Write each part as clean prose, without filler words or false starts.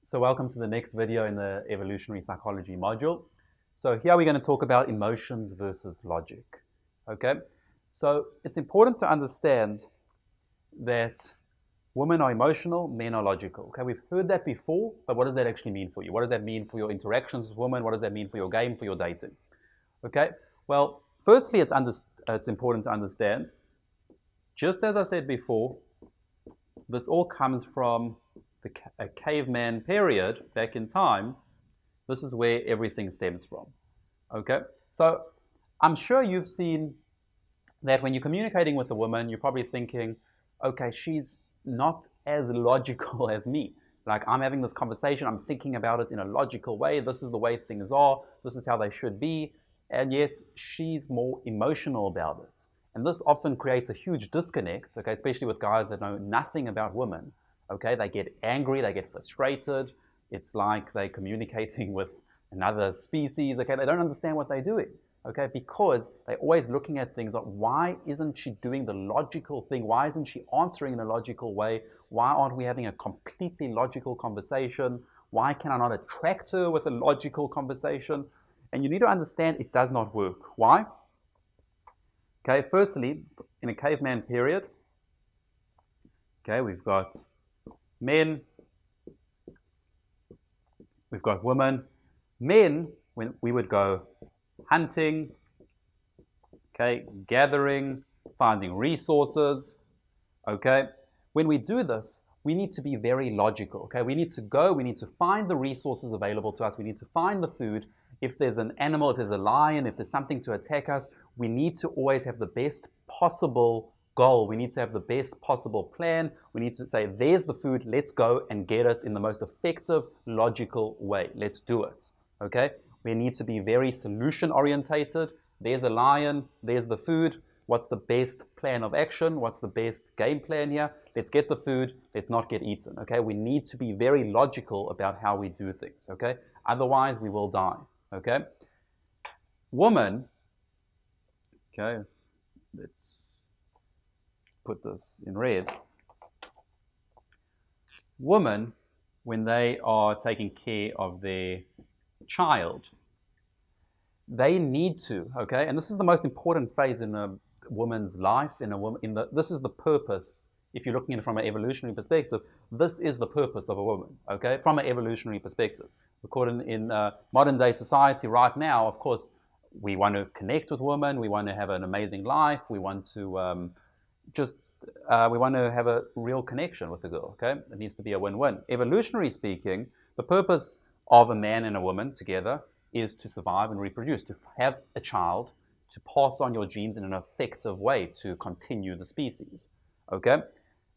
So welcome to the next video in the evolutionary psychology module. So here we're going to talk about emotions versus logic. Okay, so it's important to understand that women are emotional, men are logical. Okay, we've heard that before, but what does that actually mean for you? What does that mean for your interactions with women? What does that mean for your game, for your dating? Okay, well, firstly, it's important to understand, just as I said before, this all comes from a caveman period back in time. This is where everything stems from. Okay, so I'm sure you've seen that when you're communicating with a woman, you're probably thinking, okay, she's not as logical as me. Like, I'm having this conversation, I'm thinking about it in a logical way. This is the way things are, this is how they should be, and yet she's more emotional about it. And this often creates a huge disconnect, okay, especially with guys that know nothing about women. Okay, they get angry, they get frustrated. It's like they're communicating with another species. Okay, they don't understand what they're doing. Okay, because they're always looking at things like, why isn't she doing the logical thing? Why isn't she answering in a logical way? Why aren't we having a completely logical conversation? Why can I not attract her with a logical conversation? And you need to understand it does not work. Why? Okay, firstly, in a caveman period, okay, we've got men, we've got women. Men, when we would go hunting, okay, gathering, finding resources, okay. When we do this, we need to be very logical, okay. We need to go, we need to find the resources available to us, we need to find the food. If there's an animal, if there's a lion, if there's something to attack us, we need to always have the best possible goal. We need to have the best possible plan. We need to say, there's the food, let's go and get it in the most effective, logical way. Let's do it, okay? We need to be very solution orientated. There's a lion, there's the food. What's the best plan of action? What's the best game plan here? Let's get the food, let's not get eaten, okay? We need to be very logical about how we do things, okay? Otherwise, we will die, okay? Woman, okay, let's put this in red. Women, when they are taking care of their child, they need to, okay, and this is the most important phase in a woman's life, this is the purpose. If you're looking at it from an evolutionary perspective, this is the purpose of a woman, okay, from an evolutionary perspective. According in modern day society right now, of course, we want to connect with women, we want to have an amazing life, we want to we want to have a real connection with the girl, okay? It needs to be a win-win. Evolutionary speaking, the purpose of a man and a woman together is to survive and reproduce, to have a child, to pass on your genes in an effective way to continue the species, okay?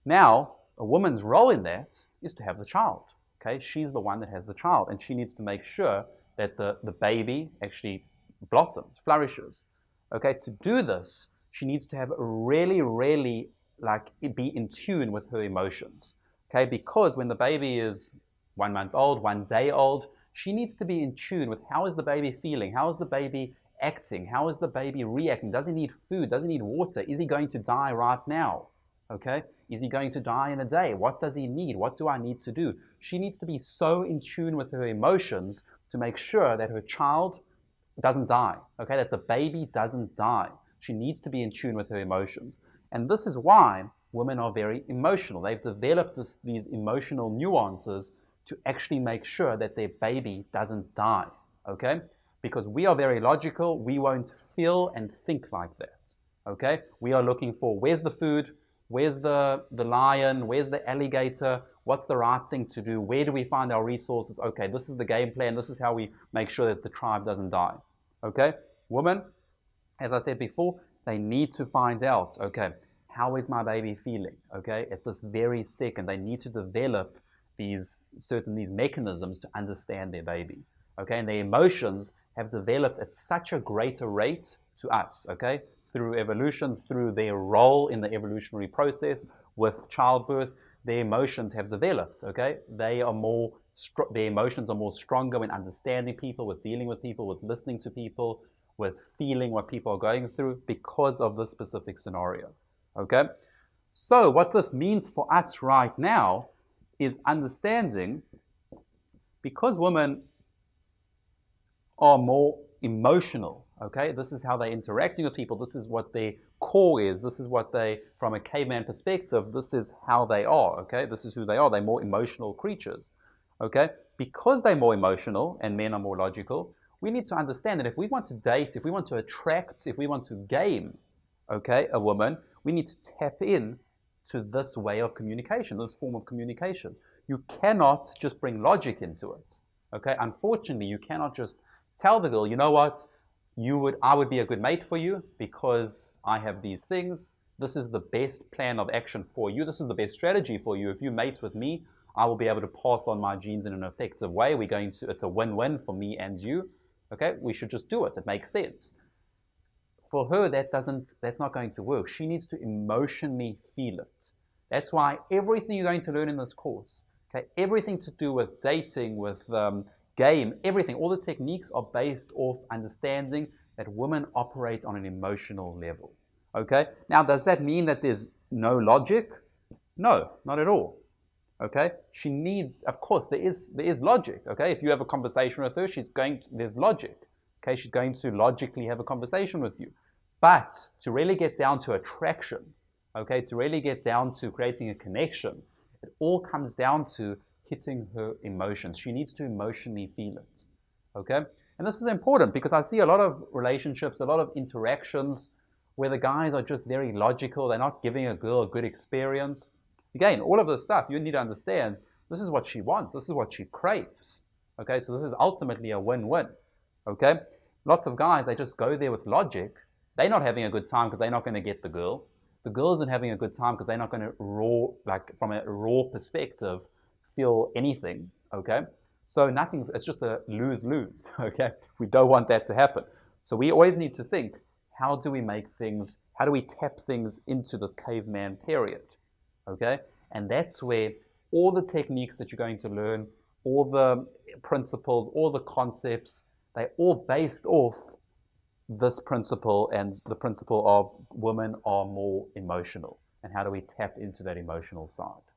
Now, a woman's role in that is to have the child, okay? She's the one that has the child, and she needs to make sure that the baby actually blossoms, flourishes, okay? To do this, she needs to have a really be in tune with her emotions, okay? Because when the baby is 1 month old, 1 day old, she needs to be in tune with how is the baby feeling, how is the baby acting, how is the baby reacting, does he need food, does he need water, is he going to die right now, okay? Is he going to die in a day? What does he need? What do I need to do? She needs to be so in tune with her emotions to make sure that her child doesn't die, okay? That the baby doesn't die. She needs to be in tune with her emotions. And this is why women are very emotional. They've developed these emotional nuances to actually make sure that their baby doesn't die, okay? Because we are very logical, we won't feel and think like that, okay? We are looking for, where's the food? Where's the lion? Where's the alligator? What's the right thing to do? Where do we find our resources? Okay, this is the game plan. This is how we make sure that the tribe doesn't die, okay? Women, as I said before, they need to find out, okay, how is my baby feeling, okay? At this very second, they need to develop these mechanisms to understand their baby, okay? And their emotions have developed at such a greater rate to us, okay? Through evolution, through their role in the evolutionary process with childbirth, their emotions have developed, okay? Their emotions are more stronger when understanding people, with dealing with people, with listening to people, with feeling what people are going through because of this specific scenario, okay? So what this means for us right now is understanding because women are more emotional, okay? This is how they're interacting with people. This is what their core is. This is what they, from a caveman perspective, this is how they are, okay? This is who they are. They're more emotional creatures, okay? Because they're more emotional and men are more logical, we need to understand that if we want to date, if we want to attract, if we want to game, okay, a woman, we need to tap in to this way of communication, this form of communication. You cannot just bring logic into it, okay? Unfortunately, you cannot just tell the girl, you know what, I would be a good mate for you because I have these things. This is the best plan of action for you. This is the best strategy for you. If you mate with me, I will be able to pass on my genes in an effective way. It's a win-win for me and you. Okay, we should just do it. It makes sense. For her, that's not going to work. She needs to emotionally feel it. That's why everything you're going to learn in this course, okay, everything to do with dating, with game, everything, all the techniques are based off understanding that women operate on an emotional level. Okay, now does that mean that there's no logic? No, not at all. Okay, she needs, of course, there is logic. Okay, if you have a conversation with her, there's logic. Okay, she's going to logically have a conversation with you. But to really get down to attraction, okay, to really get down to creating a connection, it all comes down to hitting her emotions. She needs to emotionally feel it. Okay, and this is important because I see a lot of relationships, a lot of interactions where the guys are just very logical. They're not giving a girl a good experience. Again, all of this stuff, you need to understand, this is what she wants. This is what she craves. Okay, so this is ultimately a win-win. Okay, lots of guys, they just go there with logic. They're not having a good time because they're not going to get the girl. The girl isn't having a good time because they're not going to from a raw perspective, feel anything. Okay, so it's just a lose-lose. Okay, we don't want that to happen. So we always need to think, how do we tap things into this caveman period? Okay, and that's where all the techniques that you're going to learn, all the principles, all the concepts, they're all based off this principle and the principle of women are more emotional. And how do we tap into that emotional side?